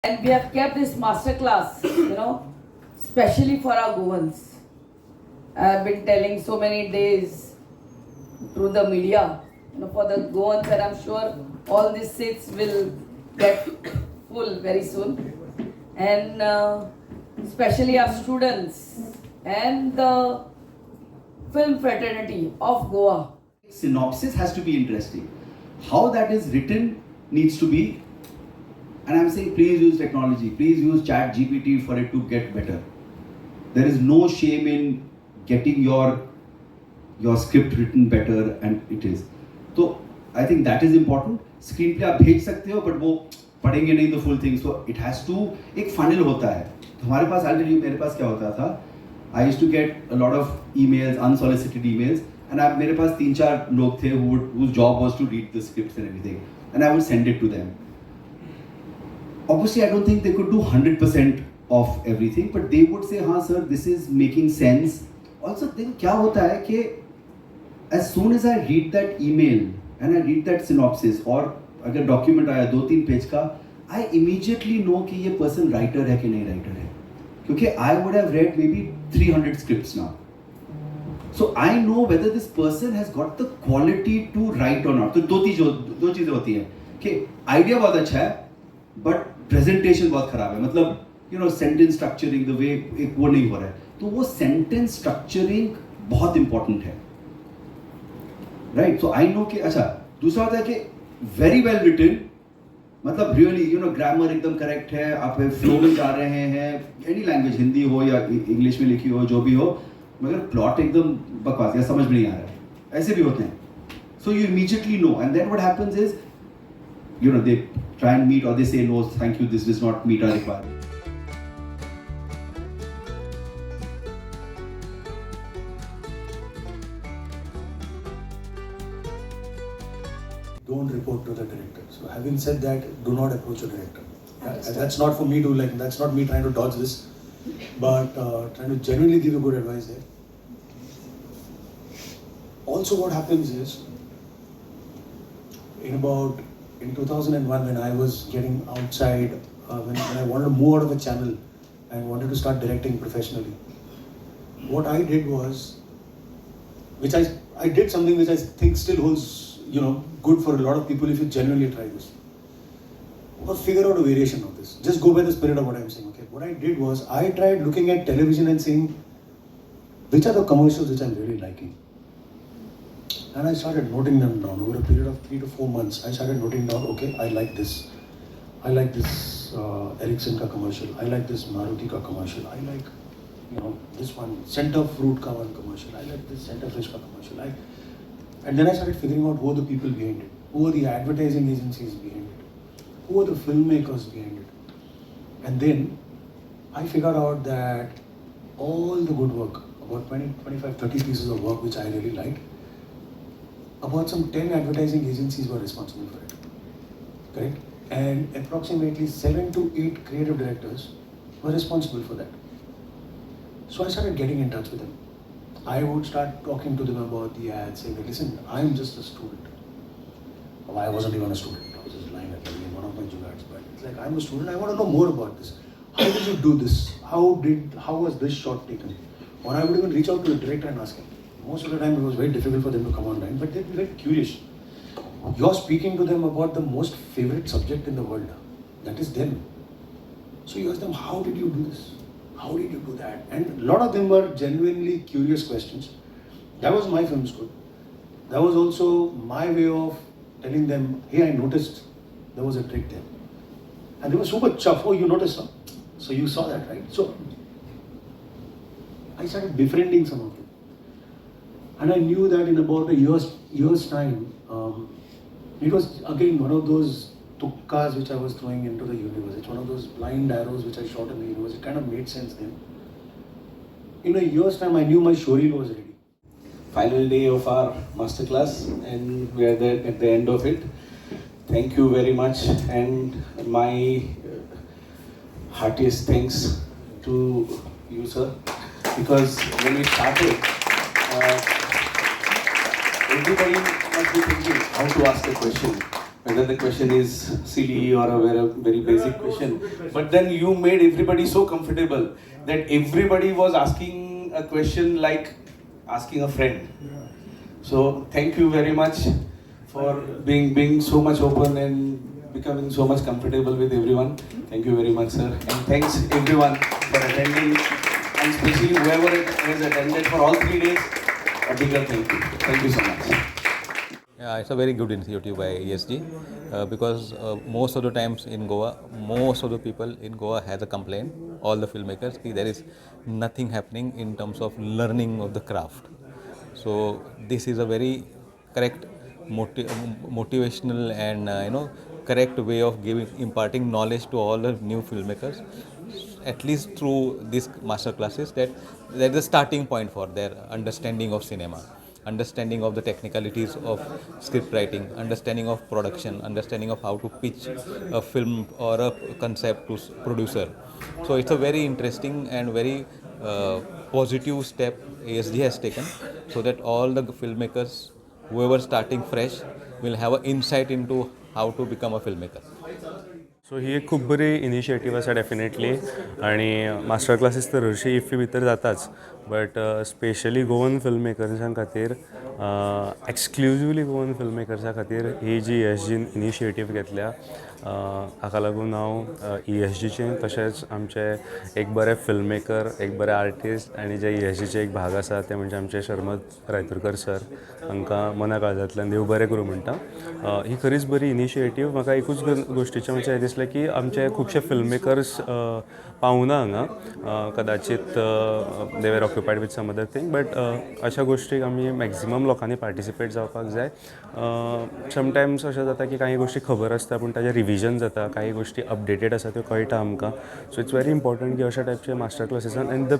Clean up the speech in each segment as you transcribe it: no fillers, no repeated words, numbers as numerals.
And we have kept this masterclass, specially for our Goans. I've been telling so many days through the media, for the Goans, and I'm sure all these seats will get full very soon. And especially our students and the film fraternity of Goa. Synopsis has to be interesting. How that is written needs to be, and I'm saying please use technology, please use chat GPT for it to get better. There is no shame in getting your script written better, and it is. So I think that is important. Screenplay आप भेज सकते हो, but वो पढ़ेंगे नहीं the full thing. So it has to, एक funnel होता है. हमारे पास I'll tell you मेरे पास क्या होता था. I used to get a lot of emails, unsolicited emails, and मेरे पास 3-4 लोग थे whose job was to read the scripts and everything, and I would send it to them. Obviously, I don't think they could do 100% of everything, but they would say, हाँ sir, this is making sense. Also, देखो क्या होता है कि as soon as I read that email and I read that synopsis, और अगर document आया 2-3 page का, I immediately know कि ये person writer है कि नहीं writer है, क्योंकि I would have read maybe 300 scripts now. So I know whether this person has got the quality to write or not. तो दो चीजें होती हैं कि idea बहुत अच्छा है, but presentation बहुत खराब है. मतलब sentence structuring the way एक वो नहीं हो रहा है. तो वो sentence structuring बहुत important है. Right? So I know कि अच्छा दूसरा होता है कि very well written, मतलब really grammar एकदम correct है, आप flow में जा रहे हैं, any language हिंदी हो या इंग्लिश में लिखी हो जो भी हो, मगर प्लॉट एकदम बकवास या समझ में नहीं आ रहा है, ऐसे भी होते हैं. So you immediately know, and then what happens is they try and meet, or they say no thank you, this does not meet our requirement. Don't report to the director. So having said that, do not approach a director. That's not for me to that's not me trying to dodge this, but trying to genuinely give you good advice there. Also what happens is, in 2001 when I was getting outside, when I wanted to move out of a channel and wanted to start directing professionally, what I did was, I did something which I think still holds good for a lot of people if you genuinely try this. Or figure out a variation of this. Just go by the spirit of what I'm saying. Okay. What I did was I tried looking at television and saying which are the commercials which I'm really liking. And I started noting them down over a period of 3 to 4 months. I started noting down, okay, I like this. I like this Ericsson ka commercial. I like this Maruti ka commercial. I like this one Center Fruit ka one commercial. I like this Center Fish ka commercial. And then I started figuring out who are the people behind it, who are the advertising agencies behind it, who are the filmmakers behind it. And then I figured out that all the good work, about 20, 25, 30 pieces of work which I really liked, about some 10 advertising agencies were responsible for it. Correct? And approximately 7 to 8 creative directors were responsible for that. So I started getting in touch with them. I would start talking to them about the ads, saying, listen, I'm just a student. Well, I wasn't even a student. I was just lying at me in one of my jugads. But it's like, I'm a student. I want to know more about this. How did you do this? How was this shot taken? Or I would even reach out to the director and ask him. Most of the time, it was very difficult for them to come online, but they'd be very curious. You're speaking to them about the most favorite subject in the world. That is them. So you ask them, how did you do this? How did you do that? And a lot of them were genuinely curious questions. That was my film school. That was also my way of telling them, hey, I noticed there was a trick there. And they were super chuffed. Oh, you noticed, huh? So you saw that, right? So I started befriending some of them. And I knew that in about a year's time, it was again one of those tukkas which I was throwing into the universe. It's one of those blind arrows which I shot in the universe. It kind of made sense then. In a year's time, I knew my showreel was ready. Final day of our masterclass, and we are there at the end of it. Thank you very much, and my heartiest thanks to you, sir, because when we started, everybody must be thinking how to ask a question. whether the question is silly or a very basic question. But then you made everybody so comfortable that everybody was asking a question like asking a friend. So thank you very much for being so much open and becoming so much comfortable with everyone. Thank you very much, sir. And thanks everyone for attending, and especially whoever has attended for all 3 days. A bigger thank you. Thank you so much. Yeah, it's a very good initiative by ESG because most of the times in Goa, most of the people in Goa has a complaint, all the filmmakers, there is nothing happening in terms of learning of the craft. So this is a very correct motivational and correct way of imparting knowledge to all the new filmmakers, at least through these master classes, that is the starting point for their understanding of cinema, understanding of the technicalities of script writing, understanding of production, understanding of how to pitch a film or a concept to producer. So it's a very interesting and very positive step ASD has taken, so that all the filmmakers, whoever starting fresh, will have an insight into how to become a filmmaker. सो ही एक खूब बरी initiative आसा definitely, आणि master classes तर हरशीं IFFI भितर जाताच, but specially Goan film मेकर्सां खातीर, एक्सक्लुझिवली गोवन फिल्म मेकर्सां खातीर ही जी ESG इनिशिएटीव घेतल्या, हाका लागून हांव ESGचें तशेंच आमचे एक बरे फिल्म मेकर, एक बरे आर्टिस्ट आनी जे ESGचे एक भाग आसा ते म्हणजे आमचे शर्मद रायतुरकर सर, तांकां मना काळजांतल्यान देव बरें करूं म्हणटा. ही खरीच बरी इनिशिएटीव. म्हाका एकूच गोश्टीचें म्हणजे हें दिसलें की आमचे खुबशे फिल्म मेकर्स पावूना हांगा, कदाचित they were occupied with some other thing, but अशा गोश्टीक आमी मॅक्झिमम लोकांनी पार्टिसिपेट जावपाक जाय. समटायम्स अशें जाता की काही गोश्टी खबर आसता पूण ताजें रिविजन जाता, काही गोश्टी अपडेटेड आसा त्यो कळटा आमकां. सो इट्स व्हेरी इम्पॉर्टंट की अशा टायपचे मास्टर क्लासीसान, and the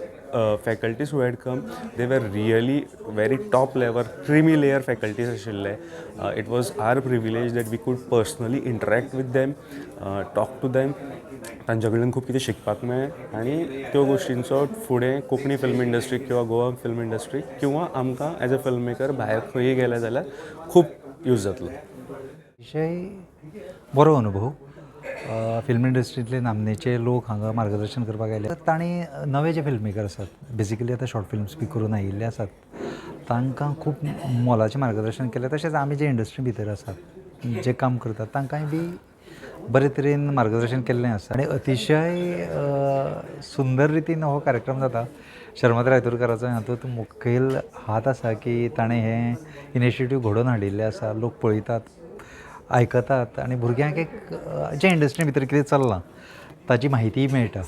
faculties who had come, they were really very top level, creamy layer faculties आशिल्ले. It was our privilege that we could personally interact with them, talk to them. तांचे कडल्यान खूब कितें शिकपाक मेळ्ळें, आनी त्यो गोश्टींचो फुडें कोंकणी फिल्म इंडस्ट्रीक किंवा गोवा फिल्म इंडस्ट्रीक किंवा आमकां एज अ फिल्म मेकर भायर खंयी गेले जाल्यार खूब यूज जातलो. विशय बरो अनुभव. फिल्म इंडस्ट्रींतले नामनेचे लोक हांगा मार्गदर्शन करपाक आयले. तांणी नवे जे फिल्म मेकर आसात, बेजिकली आतां शॉर्ट फिल्म्स बी करून आयिल्ले आसात, तांकां खूब मोलाचें मार्गदर्शन केलें. तशेंच आमी जे इंडस्ट्री भितर आसात, जे काम करतात, तांकांय बी बरे तरेन मार्गदर्शन केल्लें आसा. आनी अतिशय सुंदर रितीन हो कार्यक्रम जाता. शर्मद रायतुरकाराचो हातूंत मुखेल हात आसा की ताणें हें इनिशिएटीव घडोवन हाडिल्लें आसा. लोक पळयतात, आयकतात, आनी भुरग्यांक एक जे इंडस्ट्री भितर कितें चल्लां ताची म्हायती मेळटा.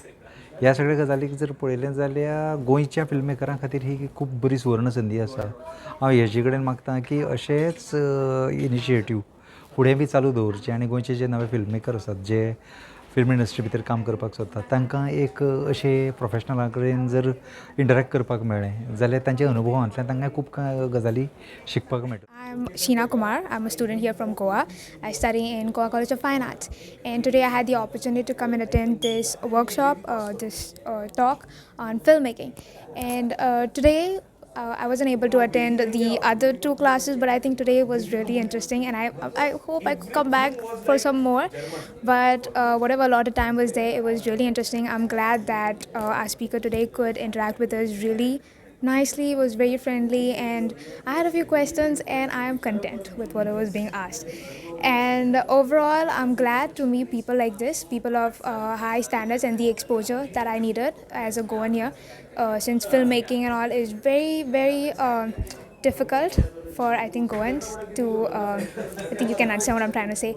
ह्या सगळ्या गजालीक जर पळयलें जाल्यार गोंयच्या फिल्म मेकरां खातीर ही खूब बरी सुवर्ण संदी आसा. हांव ESG कडेन मागतां की अशेंच इनिशिएटीव फुडें बी चालू दवरचे, आनी गोंयचे जे नवे फिल्म मेकर आसात, जे फिल्म इंडस्ट्री भितर काम करपाक सोदतात, तांकां एक अशे प्रोफेशनलां कडेन जर इंटरॅक्ट करपाक मेळ्ळें जाल्यार तांच्या अनुभवांतल्यान तांकां खूब गजाली शिकपाक मेळटा. I'm Sheena Kumar. I'm a student here from Goa. I study in Goa College of Fine Arts. And today I had the opportunity to come and attend this workshop, this talk on filmmaking. And today I wasn't able to attend the other 2 classes, but I think today was really interesting, and I hope I could come back for some more. But whatever allotted time was there, it was really interesting. I'm glad that our speaker today could interact with us really nicely. It was very friendly, and I had a few questions, and I am content with what was being asked. And overall, I'm glad to meet people like this, people of high standards, and the exposure that I needed as a Goan here, since filmmaking and all is very, very difficult for, I think, Goans to, I think you can understand what I'm trying to say.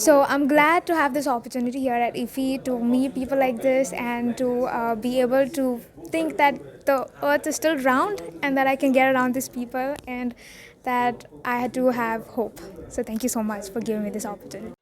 So I'm glad to have this opportunity here at IFI to meet people like this, and to be able to think that the earth is still round, and that I can get around these people, and that I had to have hope. So thank you so much for giving me this opportunity.